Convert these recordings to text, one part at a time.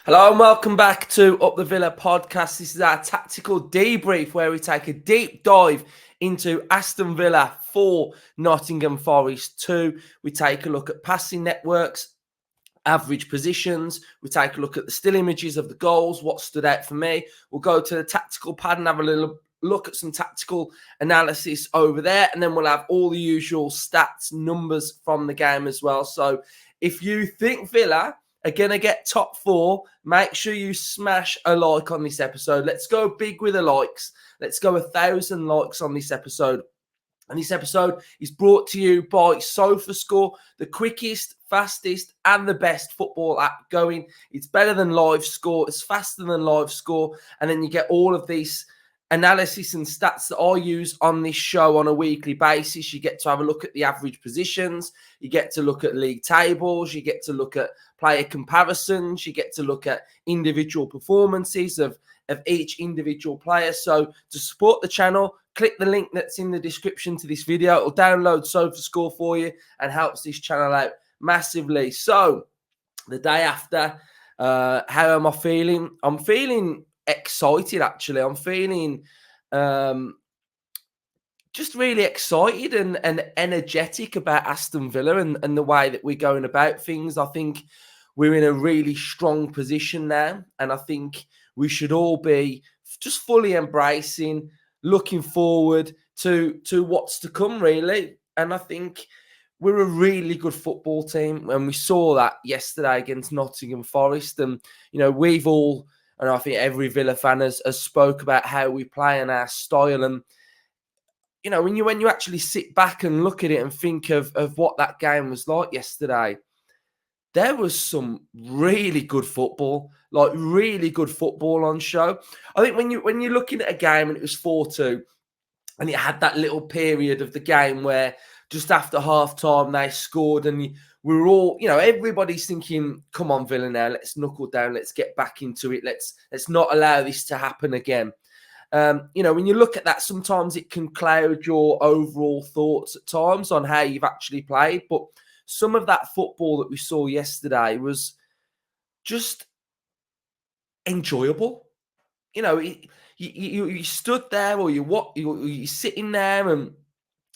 Hello and welcome back to Up the Villa podcast. This is our tactical debrief where we take a deep dive into Aston Villa 4, Nottingham Forest 2. We take a look at passing networks, average positions. We take a look at the still images of the goals, what stood out for me. We'll go to the tactical pad and have a little look at some tactical analysis over there. And then we'll have all the usual stats, numbers from the game as well. So if you think Villa are going to get top 4, make sure you smash a like on this episode. Let's go big with the likes. Let's go 1,000 likes on this episode. And this episode is brought to you by SofaScore, the quickest, fastest, and the best football app going. It's better than Live Score. It's faster than Live Score. And then you get all of these analysis and stats that I use on this show on a weekly basis. You get to have a look at the average positions. You get to look at league tables. You get to look at player comparisons. You get to look at individual performances of each individual player. So to support the channel, click the link that's in the description to this video. It'll download SofaScore for you and helps this channel out massively. So the day after, how am I feeling? I'm feeling excited, actually. I'm feeling just really excited and energetic about Aston Villa and the way that we're going about things. I think we're in a really strong position now, and I think we should all be just fully embracing, looking forward to what's to come, really. And I think we're a really good football team, and we saw that yesterday against Nottingham Forest. And, you know, we've all, and I think every Villa fan has spoke about how we play and our style. And, you know, when you actually sit back and look at it and think of what that game was like yesterday, there was some really good football, like really good football on show. I think when you're looking at a game and it was 4-2, and it had that little period of the game where just after half time they scored, and we were all, you know, everybody's thinking, come on, Villa now, let's knuckle down, let's get back into it, let's not allow this to happen again. You know, when you look at that, sometimes it can cloud your overall thoughts at times on how you've actually played. But some of that football that we saw yesterday was just enjoyable. You know, you stood there, or you're sitting there, and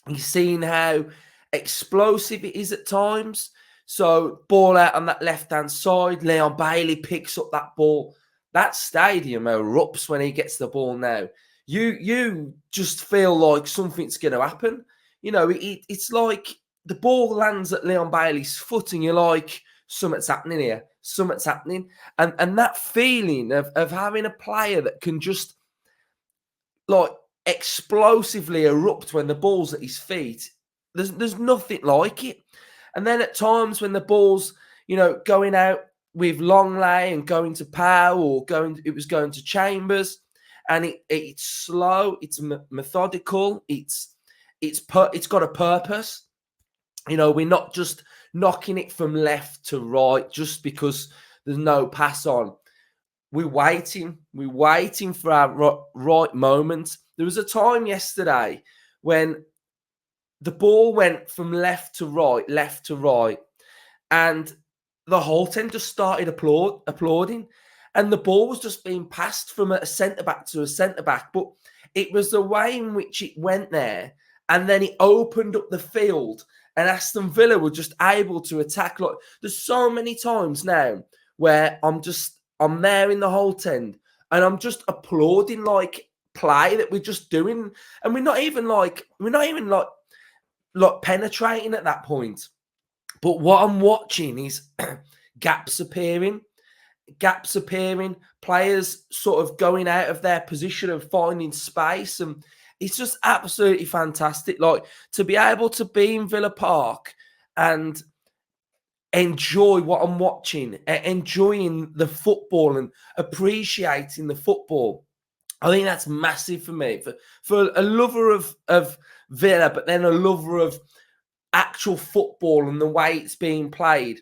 you're seeing how explosive it is at times. So ball out on that left-hand side, Leon Bailey picks up that ball. That stadium erupts when he gets the ball now. You just feel like something's going to happen. You know, it's like the ball lands at Leon Bailey's foot and you're like, something's happening here. Something's happening. And that feeling of having a player that can just, like, explosively erupt when the ball's at his feet, there's nothing like it. And then at times when the ball's, you know, going out with Longley and going to Powell, or it was going to Chambers, and it's slow, it's methodical, it's got a purpose. You know, we're not just knocking it from left to right just because there's no pass on. We're waiting for our right moment. There was a time yesterday when the ball went from left to right, and the whole team just started applauding, and the ball was just being passed from a centre-back to a centre-back. But it was the way in which it went there, and then it opened up the field, and Aston Villa were just able to attack. Like, there's so many times now where I'm there in the whole tent, and I'm just applauding, like, play that we're just doing, and we're not even like penetrating at that point. But what I'm watching is gaps appearing, players sort of going out of their position and finding space. And it's just absolutely fantastic. Like, to be able to be in Villa Park and enjoy what I'm watching, enjoying the football and appreciating the football. I think that's massive for me, for a lover of Villa, but then a lover of actual football and the way it's being played.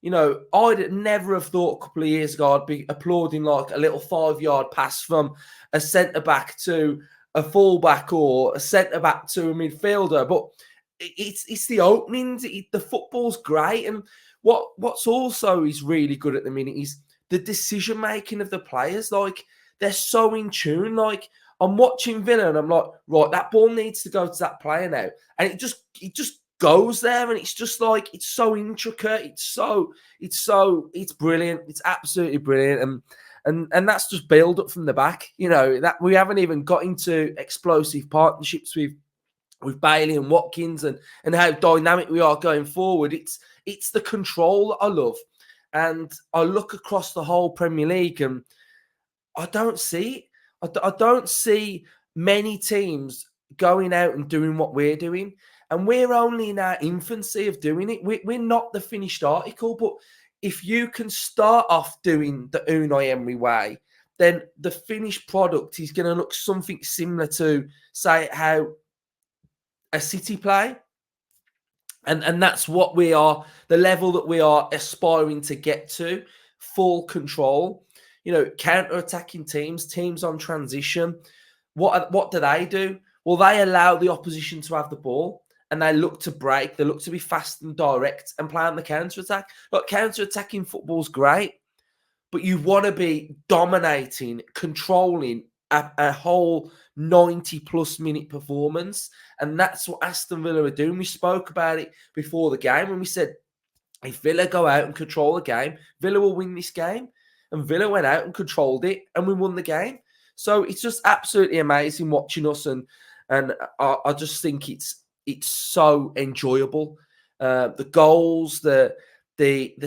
You know, I'd never have thought a couple of years ago I'd be applauding like a little 5-yard pass from a centre-back to a full-back, or a centre-back to a midfielder. But it's the openings. The football's great. And what's also is really good at the minute is the decision making of the players. Like, they're so in tune. Like, I'm watching Villa and I'm like, right, that ball needs to go to that player now, and it just goes there, and it's just like, it's so intricate. It's brilliant. It's absolutely brilliant, and that's just build up from the back. You know, that we haven't even got into explosive partnerships with Bailey and Watkins, and how dynamic we are going forward. It's the control that I love, and I look across the whole Premier League and I don't see it. I don't see many teams going out and doing what we're doing, and we're only in our infancy of doing it. We're not the finished article, but if you can start off doing the Unai Emery way, then the finished product is going to look something similar to, say, how a City play. And that's what we are, the level that we are aspiring to get to, full control. You know, counter-attacking teams on transition. What do they do? Well, they allow the opposition to have the ball, and they look to break. They look to be fast and direct and play on the counter-attack. Look, counter-attacking football's great, but you want to be dominating, controlling a whole 90-plus minute performance. And that's what Aston Villa are doing. We spoke about it before the game, and we said, if Villa go out and control the game, Villa will win this game. And Villa went out and controlled it, and we won the game. So it's just absolutely amazing watching us, and I just think it's so enjoyable. The goals, the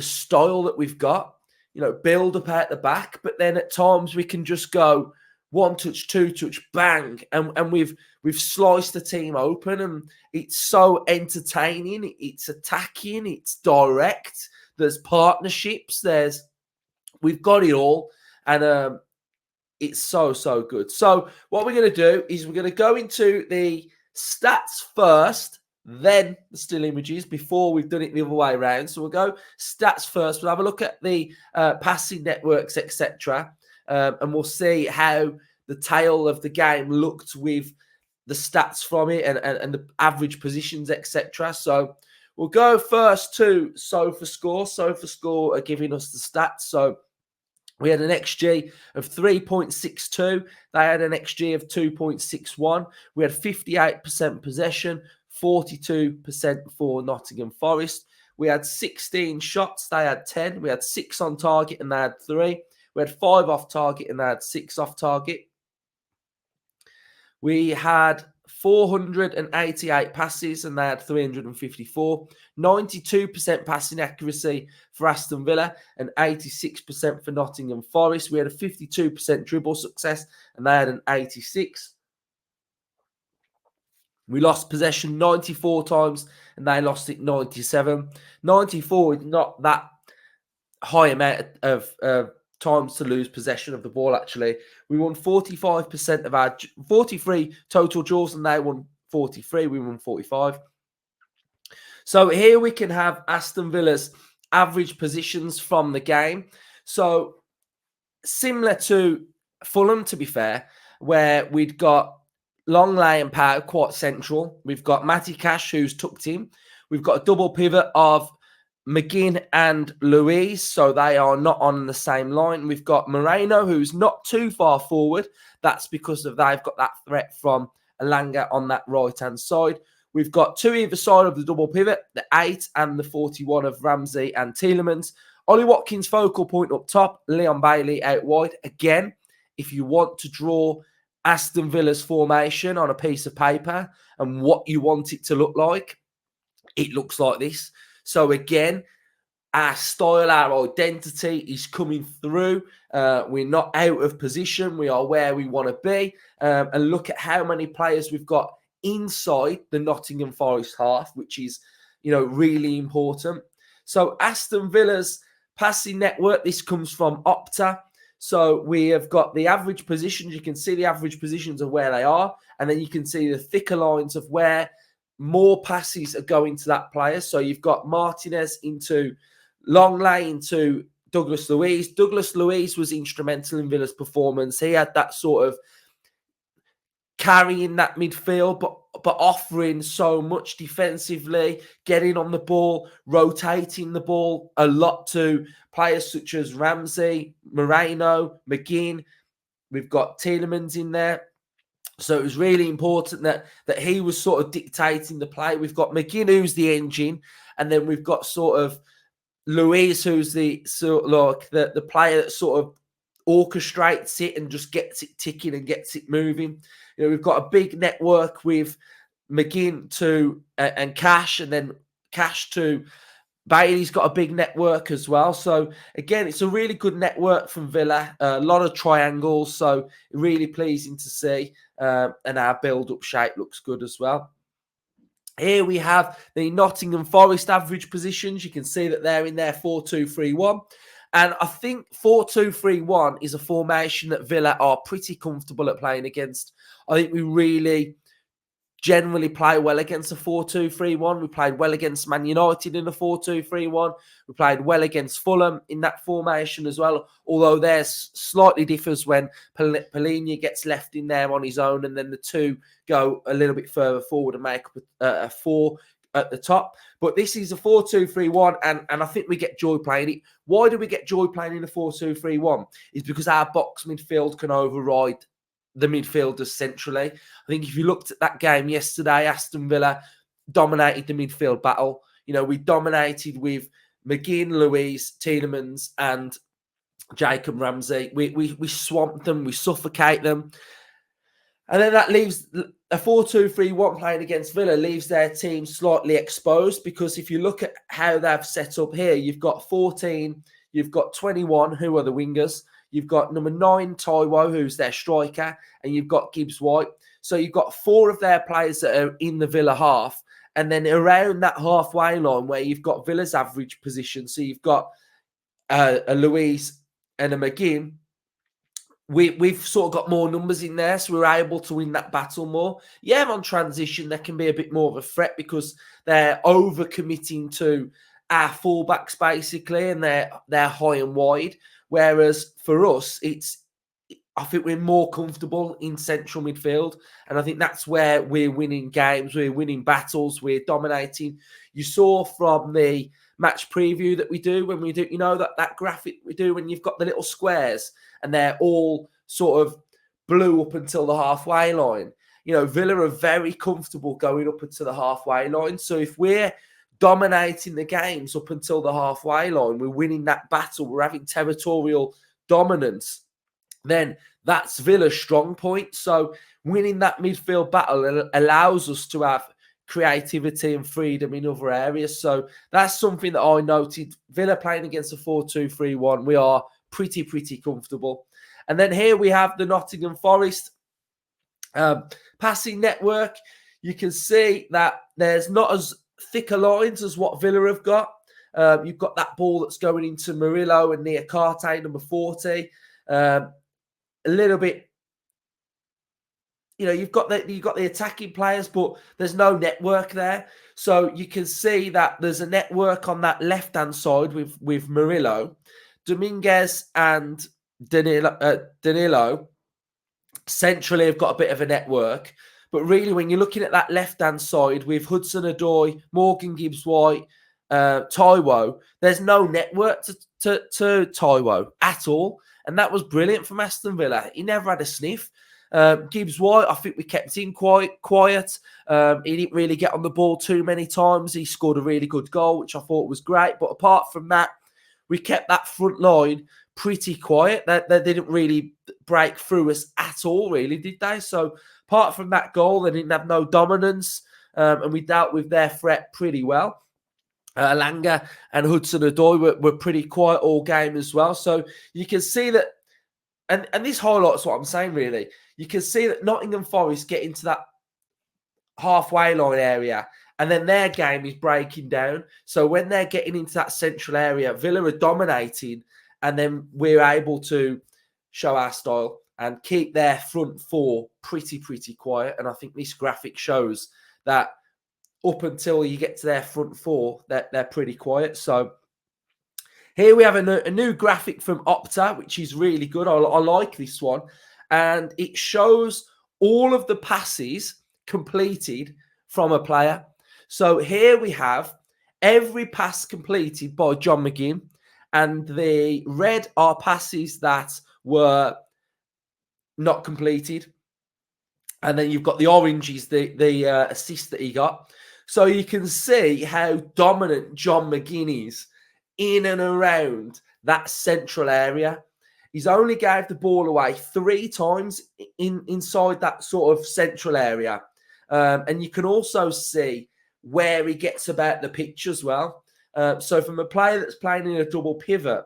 style that we've got, you know, build up out the back, but then at times we can just go one touch, two touch, bang, and we've sliced the team open, and it's so entertaining. It's attacking, it's direct. There's partnerships. We've got it all, and it's so good. So what we're going to do is we're going to go into the stats first, then the still images, before we've done it the other way around. So we'll go stats first. We'll have a look at the passing networks, etc., and we'll see how the tail of the game looked with the stats from it, and the average positions, etc. So we'll go first to SofaScore. SofaScore are giving us the stats. So we had an XG of 3.62. They had an XG of 2.61. We had 58% possession, 42% for Nottingham Forest. We had 16 shots. They had 10. We had 6 on target, and they had 3. We had 5 off target, and they had 6 off target. We had 488 passes, and they had 354. 92% passing accuracy for Aston Villa and 86% for Nottingham Forest. We had a 52% dribble success, and they had an 86. We lost possession 94 times, and they lost it 97. 94 is not that high amount of times to lose possession of the ball, actually. We won 45% of our 43 total draws, and they won 43. We won 45. So here we can have Aston Villa's average positions from the game. So similar to Fulham, to be fair, where we'd got Longley and Power quite central. We've got Matty Cash, who's tucked in. We've got a double pivot of McGinn and Louise, so they are not on the same line. We've got Moreno, who's not too far forward. That's because they've got that threat from Elanga on that right-hand side. We've got 2 either side of the double pivot, the 8 and the 41 of Ramsey and Tielemans. Ollie Watkins, focal point up top. Leon Bailey out wide. Again, if you want to draw Aston Villa's formation on a piece of paper and what you want it to look like, it looks like this. So again, our style, our identity is coming through. We're not out of position. We are where we want to be. And look at how many players we've got inside the Nottingham Forest half, which is, really important. So Aston Villa's passing network, this comes from Opta. So we have got the average positions. You can see the average positions of where they are. And then you can see the thicker lines of where more passes are going to that player. So you've got Martinez into Longley into Douglas Luiz. Douglas Luiz was instrumental in Villa's performance. He had that sort of carrying that midfield, but offering so much defensively, getting on the ball, rotating the ball a lot to players such as Ramsey, Moreno, McGinn. We've got Tielemans in there. So it was really important that he was sort of dictating the play. We've got McGinn, who's the engine, and then we've got sort of Luis, who's the the player that sort of orchestrates it and just gets it ticking and gets it moving. You know, we've got a big network with McGinn to and Cash, and then Cash to Bailey's got a big network as well. So again, it's a really good network from Villa. A lot of triangles, so really pleasing to see. And our build-up shape looks good as well. Here we have the Nottingham Forest average positions. You can see that they're in their 4-2-3-1. And I think 4-2-3-1 is a formation that Villa are pretty comfortable at playing against. I think we really generally play well against a 4-2-3-1. We played well against Man United in a 4-2-3-1. We played well against Fulham in that formation as well, although theirs slightly differs when Palhinha gets left in there on his own, and then the two go a little bit further forward and make up a four at the top. But this is a 4-2-3-1, and I think we get joy playing it. Why do we get joy playing in a 4-2-3-1? Is because our box midfield can override the midfielders centrally. I think if you looked at that game yesterday, Aston Villa dominated the midfield battle. You know, we dominated with McGinn, Luis, Tielemans, and Jacob Ramsey. We swamp them, we suffocate them. And then that leaves a 4-2-3-1 playing against Villa, leaves their team slightly exposed, because if you look at how they've set up here, you've got 14, you've got 21, who are the wingers, you've got number 9, Taiwo, who's their striker, and you've got Gibbs-White. So you've got 4 of their players that are in the Villa half, and then around that halfway line where you've got Villa's average position, so you've got a Luis and a McGinn, we've sort of got more numbers in there, so we're able to win that battle more. Yeah, on transition, there can be a bit more of a threat because they're over-committing to our fullbacks, basically, and they're high and wide. Whereas for us, I think we're more comfortable in central midfield, and I think that's where we're winning games, we're winning battles, we're dominating. You saw from the match preview that we do when we do, you know, that graphic we do when you've got the little squares and they're all sort of blue up until the halfway line. You know, Villa are very comfortable going up until the halfway line. So if we're dominating the games up until the halfway line, we're winning that battle, we're having territorial dominance, then that's Villa's strong point. So winning that midfield battle allows us to have creativity and freedom in other areas. So that's something that I noted. Villa playing against a 4-2-3-1, we are pretty comfortable. And then here we have the Nottingham Forest passing network. You can see that there's not as thicker lines as what Villa have got. You've got that ball that's going into Murillo and Niakate, number 40. A little bit, you know, you've got the attacking players, but there's no network there. So you can see that there's a network on that left-hand side with Murillo. Dominguez and Danilo centrally have got a bit of a network. But really, when you're looking at that left-hand side with Hudson-Odoi, Morgan Gibbs-White, Taiwo, there's no network to Taiwo at all. And that was brilliant from Aston Villa. He never had a sniff. Gibbs-White, I think we kept him quite quiet. He didn't really get on the ball too many times. He scored a really good goal, which I thought was great. But apart from that, we kept that front line pretty quiet. They didn't really break through us at all, really, did they? So apart from that goal, they didn't have no dominance. And we dealt with their threat pretty well. Alanga and Hudson-Odoi were pretty quiet all game as well. So you can see that, and this highlights what I'm saying, really. You can see that Nottingham Forest get into that halfway line area, and then their game is breaking down. So when they're getting into that central area, Villa are dominating, and then we're able to show our style and keep their front four pretty quiet. And I think this graphic shows that up until you get to their front four, they're pretty quiet. So here we have a new graphic from Opta, which is really good. I like this one. And it shows all of the passes completed from a player. So here we have every pass completed by John McGinn, and the red are passes that were not completed. And then you've got the orange is the assist that he got. So you can see how dominant John McGinn is in and around that central area. He's only gave the ball away 3 times inside that sort of central area. And you can also see where he gets about the pitch as well. So from a player that's playing in a double pivot,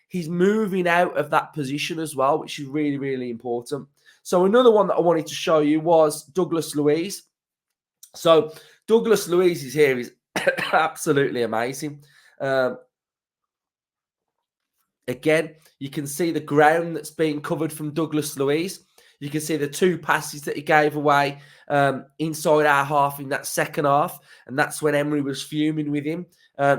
he's moving out of that position as well, which is really, really important. So another one that I wanted to show you was Douglas Luiz. So Douglas Luiz is here is absolutely amazing. Again, you can see the ground that's being covered from Douglas Luiz. You can see the 2 passes that he gave away inside our half in that second half. And that's when Emery was fuming with him,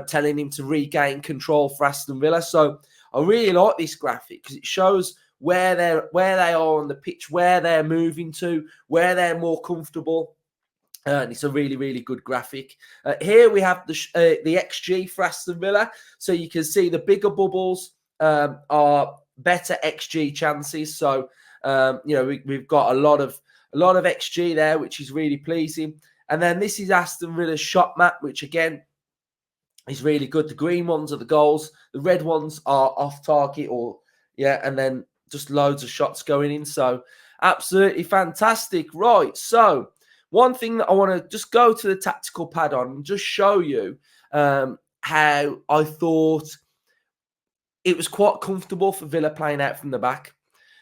telling him to regain control for Aston Villa. So I really like this graphic because it shows where they are on the pitch, where they're moving to, where they're more comfortable. And it's a really, really good graphic. Here we have the XG for Aston Villa. So you can see the bigger bubbles are better XG chances. So we've got a lot of XG there, which is really pleasing. And then this is Aston Villa's shot map, which again is really good. The green ones are the goals, the red ones are off target, and then just loads of shots going in. So absolutely fantastic. Right. So one thing that I want to just go to the tactical pad on and just show you how I thought it was quite comfortable for Villa playing out from the back.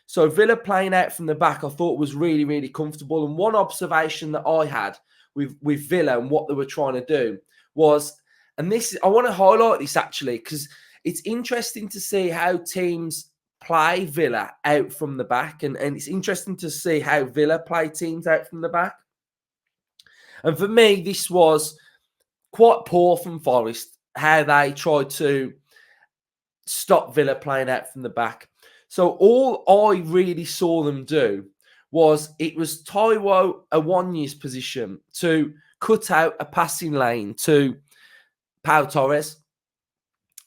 So Villa playing out from the back, I thought was really, really comfortable. And one observation that I had with Villa and what they were trying to do was, and I want to highlight this actually, because it's interesting to see how teams play Villa out from the back. And it's interesting to see how Villa play teams out from the back. And for me, this was quite poor from Forest, how they tried to stop Villa playing out from the back. So all I really saw them do was it was Taiwo Awanyi's position to cut out a passing lane to Pau Torres.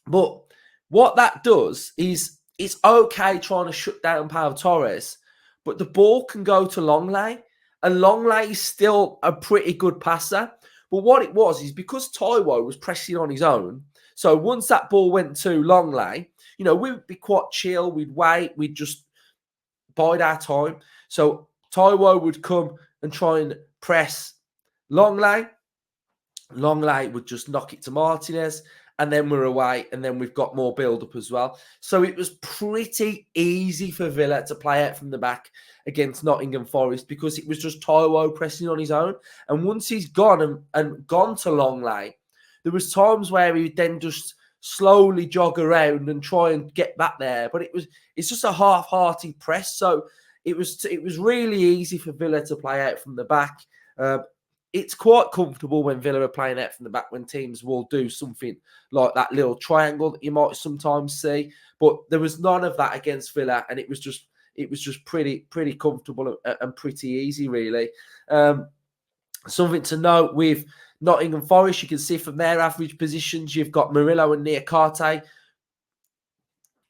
But what that does is it's okay trying to shut down Pau Torres, but the ball can go to Longley, and Longley is still a pretty good passer. But what it was is because Taiwo was pressing on his own, so once that ball went to Longley, we'd be quite chill. We'd wait. We'd just bide our time. So Taiwo would come and try and press Longley. Longley would just knock it to Martinez, and then we're away, and then we've got more build-up as well. So it was pretty easy for Villa to play out from the back against Nottingham Forest because it was just Taiwo pressing on his own. And once he's gone and gone to Longley, there was times where he would then just slowly jog around and try and get back there. But it's just a half-hearted press. So it was really easy for Villa to play out from the back. It's quite comfortable when Villa are playing out from the back when teams will do something like that little triangle that you might sometimes see. But there was none of that against Villa, and it was just pretty comfortable and pretty easy, really. Something to note with Nottingham Forest, you can see from their average positions, you've got Murillo and Niakate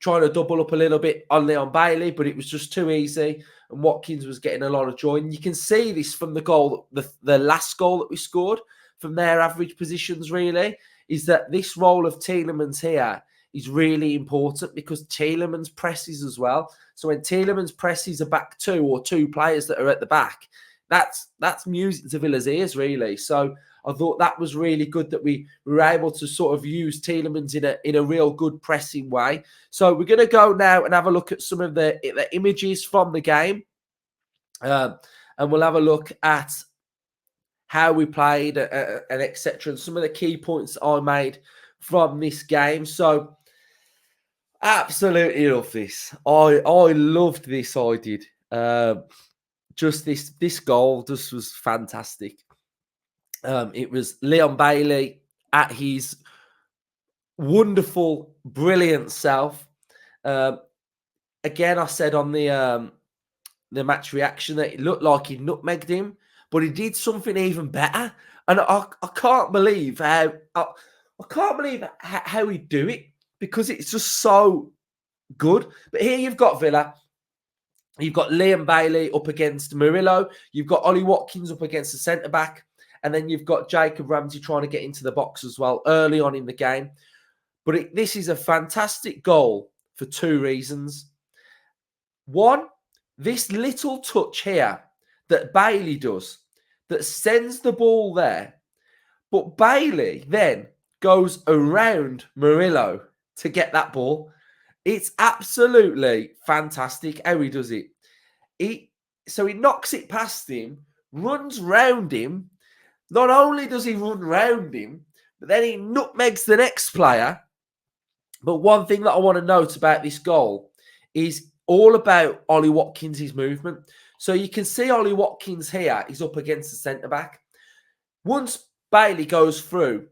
trying to double up a little bit on Leon Bailey, but it was just too easy. And Watkins was getting a lot of joy. And you can see this from the goal, the last goal that we scored from their average positions, really, is that this role of Tielemans here is really important because Tielemans presses as well. So when Tielemans presses a back 2 or 2 players that are at the back, that's music to Villa's ears, really. So I thought that was really good that we were able to sort of use Tielemans in a real good pressing way. So we're going to go now and have a look at some of the images from the game. And we'll have a look at how we played and etc. And some of the key points I made from this game. So absolutely love this. I loved this. I did. Just this goal just was fantastic. It was Leon Bailey at his wonderful, brilliant self. Again, I said on the match reaction that it looked like he nutmegged him, but he did something even better. And I can't believe how he do it, because it's just so good. But here you've got Villa. You've got Liam Bailey up against Murillo. You've got Ollie Watkins up against the centre-back. And then you've got Jacob Ramsey trying to get into the box as well early on in the game. But this is a fantastic goal for two reasons. One, this little touch here that Bailey does that sends the ball there. But Bailey then goes around Murillo to get that ball. It's absolutely fantastic how he does it. So he knocks it past him, runs round him. Not only does he run round him, but then he nutmegs the next player. But one thing that I want to note about this goal is all about Ollie Watkins' movement. So you can see Ollie Watkins here is up against the centre-back. Once Bailey goes through,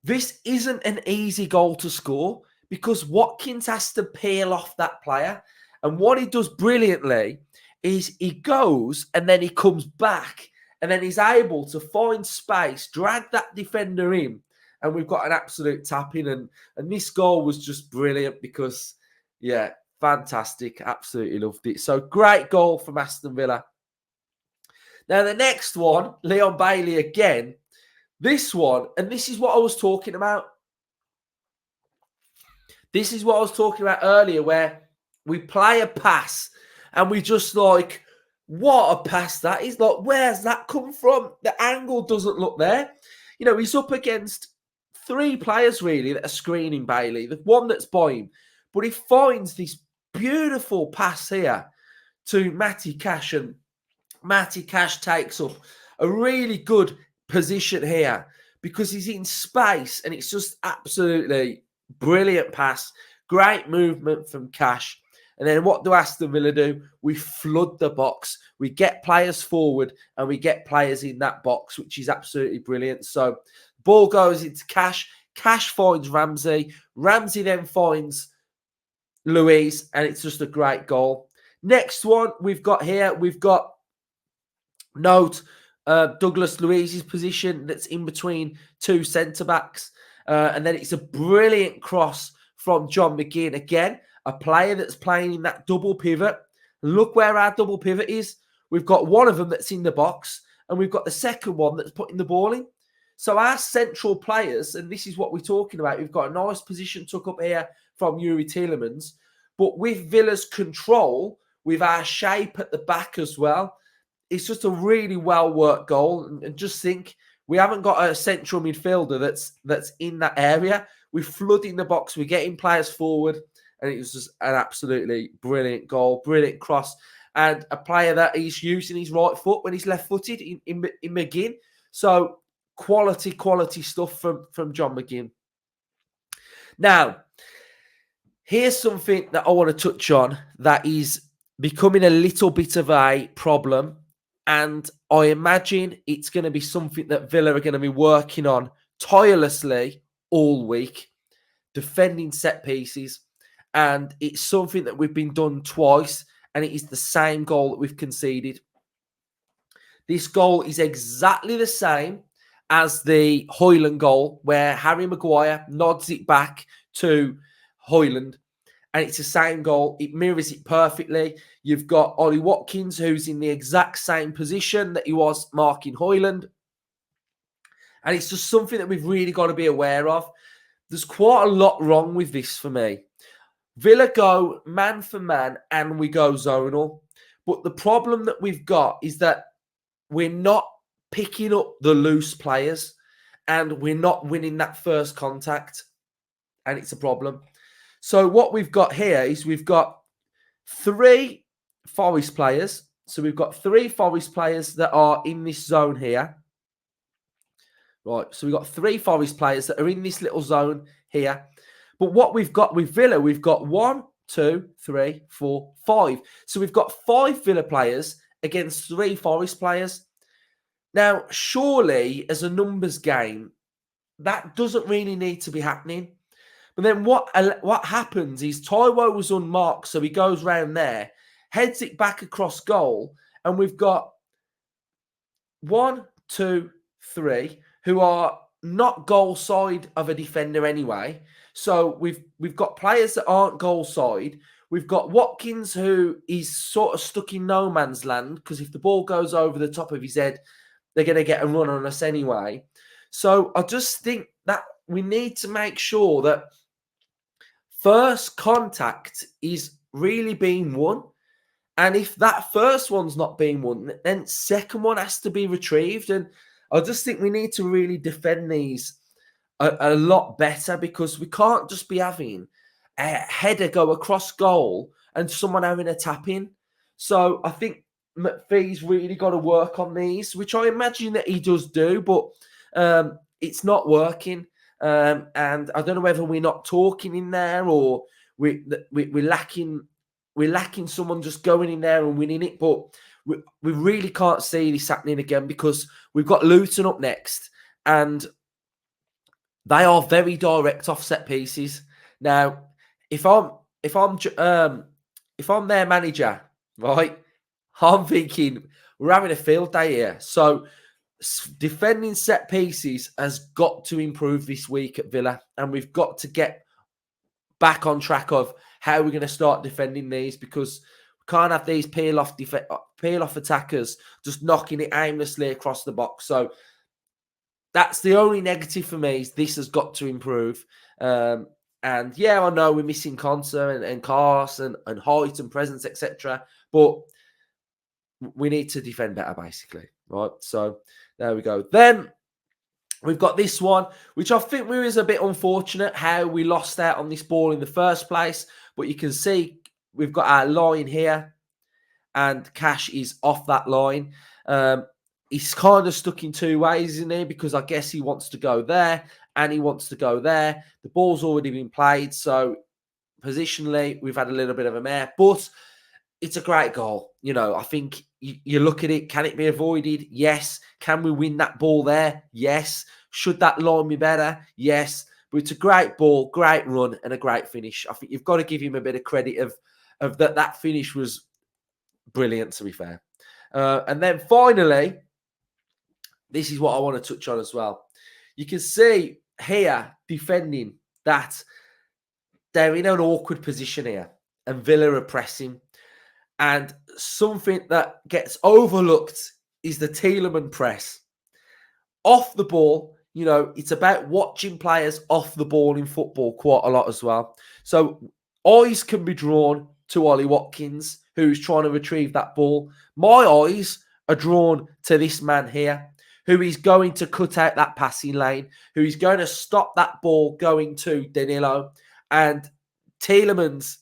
this isn't an easy goal to score because Watkins has to peel off that player. And what he does brilliantly is he goes and then he comes back and then he's able to find space, drag that defender in, and we've got an absolute tap-in. And this goal was just brilliant because, yeah, fantastic. Absolutely loved it. So great goal from Aston Villa. Now the next one, Leon Bailey again. This one, and this is what I was talking about. This is what I was talking about earlier, where we play a pass and we just like, what a pass that is. Like, where's that come from? The angle doesn't look there. You know, he's up against three players really that are screening Bailey. The one that's by him. But he finds this beautiful pass here to Matty Cash, and Matty Cash takes up a really good position here because he's in space, and it's just absolutely brilliant pass. Great movement from Cash. And then what do Aston Villa do? We flood the box. We get players forward and we get players in that box, which is absolutely brilliant. So ball goes into Cash. Cash finds Ramsey. Ramsey then finds Luiz, and it's just a great goal. Next one we've got here, we've got Douglas Luiz's position that's in between two centre-backs. And then it's a brilliant cross from John McGinn. Again, a player that's playing in that double pivot. Look where our double pivot is. We've got one of them that's in the box, and we've got the second one that's putting the ball in. So our central players, and this is what we're talking about, we've got a nice position took up here from Yuri Tielemans, but with Villa's control, with our shape at the back as well, it's just a really well-worked goal. And just think, we haven't got a central midfielder that's in that area. We're flooding the box. We're getting players forward. And it was just an absolutely brilliant goal, brilliant cross. And a player that he's using his right foot when he's left-footed in McGinn. So quality stuff from John McGinn. Now, here's something that I want to touch on that is becoming a little bit of a problem. And I imagine it's going to be something that Villa are going to be working on tirelessly all week, defending set pieces. And it's something that we've been done twice, and it is the same goal that we've conceded. This goal is exactly the same as the Højlund goal, where Harry Maguire nods it back to Højlund. And it's the same goal. It mirrors it perfectly. You've got Ollie Watkins, who's in the exact same position that he was marking Højlund. And it's just something that we've really got to be aware of. There's quite a lot wrong with this for me. Villa go man for man and we go zonal. But the problem that we've got is that we're not picking up the loose players and we're not winning that first contact. And it's a problem. So what we've got here is we've got three Forest players. So we've got three Forest players that are in this zone here. Right, so we've got three Forest players that are in this little zone here. But what we've got with Villa, we've got 1, 2, 3, 4, 5. So we've got 5 Villa players against 3 Forest players. Now, surely, as a numbers game, that doesn't really need to be happening. But then what happens is Taiwo was unmarked, so he goes round there, heads it back across goal, and we've got 1, 2, 3 who are not goal side of a defender anyway. So we've got players that aren't goal side. We've got Watkins, who is sort of stuck in no man's land because if the ball goes over the top of his head, they're going to get a run on us anyway. So I just think that we need to make sure that first contact is really being won. And if that first one's not being won, then second one has to be retrieved. And I just think we need to really defend these a lot better because we can't just be having a header go across goal and someone having a tap in. So I think McPhee's really got to work on these, which I imagine that he does do, but it's not working. And I don't know whether we're not talking in there or we're lacking someone just going in there and winning it. But we really can't see this happening again because we've got Luton up next and they are very direct off set pieces. Now, if I'm their manager, right, I'm thinking we're having a field day here. So defending set pieces has got to improve this week at Villa, and we've got to get back on track of how we're going to start defending these because we can't have these peel off attackers just knocking it aimlessly across the box. So that's the only negative for me is this has got to improve. And yeah, I know we're missing Conser and Cars and height and presence, etc. But we need to defend better, basically. Right. So there we go. Then we've got this one, which I think was a bit unfortunate how we lost out on this ball in the first place. But you can see we've got our line here and Cash is off that line. He's kind of stuck in two ways, isn't he? Because I guess he wants to go there and he wants to go there. The ball's already been played. So positionally, we've had a little bit of a mare. But it's a great goal. You know, I think you look at it. Can it be avoided? Yes. Can we win that ball there? Yes. Should that line be better? Yes. But it's a great ball, great run, and a great finish. I think you've got to give him a bit of credit of that. That finish was brilliant, to be fair. And then finally, this is what I want to touch on as well. You can see here defending that they're in an awkward position here, and Villa are pressing. And something that gets overlooked is the Tielemans press. Off the ball, you know, it's about watching players off the ball in football quite a lot as well. So eyes can be drawn to Ollie Watkins, who's trying to retrieve that ball. My eyes are drawn to this man here, who is going to cut out that passing lane, who is going to stop that ball going to Danilo. And Tielemans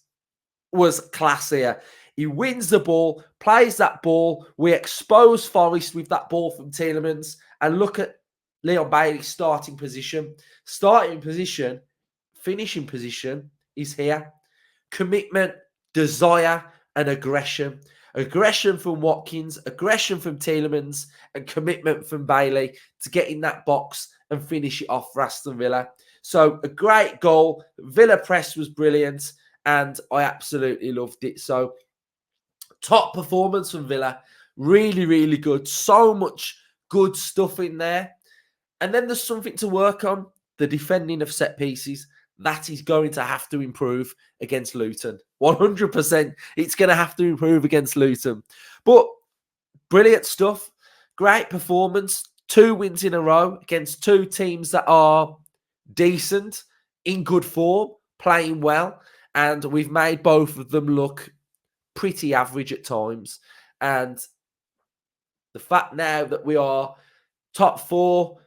was class here. He wins the ball, plays that ball. We expose Forest with that ball from Tielemans. And look at Leon Bailey's starting position. Starting position, finishing position is here. Commitment, desire, and aggression. Aggression from Watkins, aggression from Tielemans, and commitment from Bailey to get in that box and finish it off for Aston Villa. So a great goal. Villa press was brilliant, and I absolutely loved it. So top performance from Villa. Really, really good. So much good stuff in there. And then there's something to work on. The defending of set pieces. That is going to have to improve against Luton. 100%. It's going to have to improve against Luton. But brilliant stuff. Great performance. 2 wins in a row against 2 teams that are decent, in good form, playing well. And we've made both of them look pretty average at times. And the fact now that we are top 4,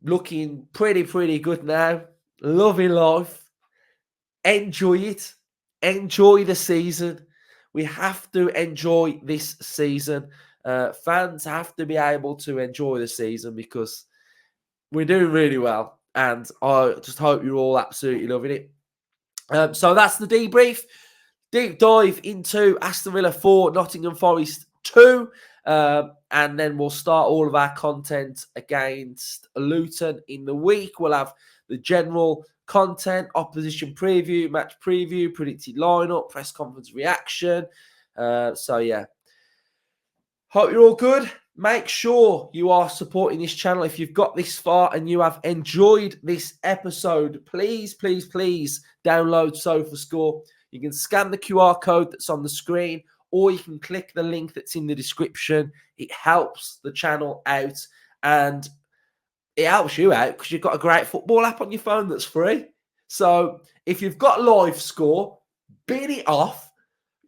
looking pretty good now. Loving life. Enjoy it. Enjoy the season. We have to enjoy this season. Fans have to be able to enjoy the season because we're doing really well. And I just hope you're all absolutely loving it. So that's the debrief. Deep dive into Aston Villa 4, Nottingham Forest 2. And then we'll start all of our content against Luton in the week. We'll have the general content, opposition preview, match preview, predicted lineup, press conference reaction. So, yeah. Hope you're all good. make sure you are supporting this channel. If you've got this far and you have enjoyed this episode, please, please, please download SofaScore. You can scan the QR code that's on the screen, or you can click the link that's in the description. It helps the channel out, and it helps you out because you've got a great football app on your phone that's free. So if you've got live score, beat it off.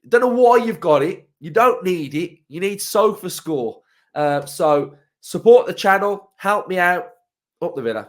Don't know why you've got it. You don't need it. You need SofaScore. So support the channel. Help me out. Up the Villa.